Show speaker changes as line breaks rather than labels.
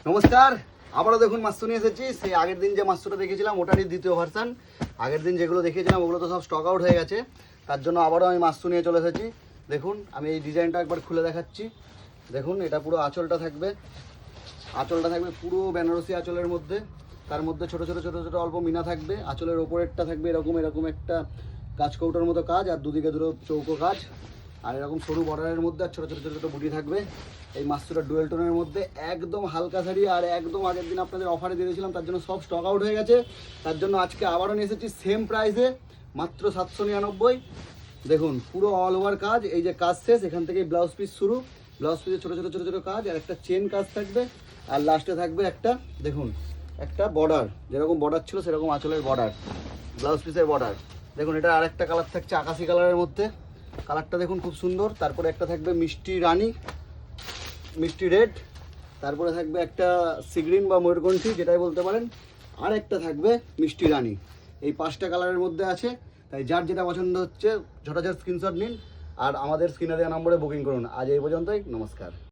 নমস্কার, আবারও দেখুন মাছটা নিয়ে এসেছি। সেই আগের দিন যে মাছটা দেখেছিলাম ওটারই দ্বিতীয় ভার্সান। আগের দিন যেগুলো দেখিয়েছিলাম ওগুলো তো সব স্টক আউট হয়ে গেছে, তার জন্য আবারও আমি মাছটা নিয়ে চলে এসেছি। দেখুন, আমি এই ডিজাইনটা একবার খুলে দেখাচ্ছি। দেখুন, এটা পুরো আঁচলটা থাকবে পুরো বেনারসি আঁচলের মধ্যে। তার মধ্যে ছোট ছোট ছোট ছোট অল্প মিনা থাকবে। আঁচলের ওপরেরটা থাকবে এরকম এরকম একটা কাজ কৌটার মতো কাজ, আর দুদিকে দুটো চৌকো কাজ, আর এরকম সরু বর্ডারের মধ্যে আর ছোটো ছোটো ছোটো ছোটো বুটি থাকবে। এই মাছটা ডুয়েল টোনের মধ্যে একদম হালকা শাড়ি, আর একদম আগের দিন আপনাদের অফারে দিয়ে দিয়েছিলাম, তার জন্য সব স্টক আউট হয়ে গেছে। তার জন্য আজকে আবারও নিয়ে এসেছি সেম প্রাইসে, মাত্র 799। দেখুন, পুরো অল ওভার কাজ। এই যে কাজ শেষ, এখান থেকে ব্লাউজ পিস শুরু। ব্লাউজ পিসে ছোটো ছোটো ছোটো ছোটো কাজ, আর একটা চেন কাজ থাকবে, আর লাস্টে থাকবে একটা, দেখুন, একটা বর্ডার, যেরকম বর্ডার ছিল সেরকম আঁচলের বর্ডার, ব্লাউজ পিসের বর্ডার। দেখুন, এটা আর একটা কালার থাকছে আকাশি কালারের মধ্যে। কালারটা দেখুন খুব সুন্দর। তারপরে একটা থাকবে মিষ্টি রানী, মিষ্টি রেড। তারপরে থাকবে একটা সিগ্রিন বা ময়ূরকণ্ঠী, যেটাই বলতে পারেন। আর একটা থাকবে মিষ্টি রানী। এই 5টা কালারের মধ্যে আছে। তাই যার যেটা পছন্দ হচ্ছে ঝটাঝট স্ক্রিনশট নিন, আর আমাদের স্ক্রিনে দেওয়া নম্বরে বুকিং করুন। আজ এই পর্যন্তই, নমস্কার।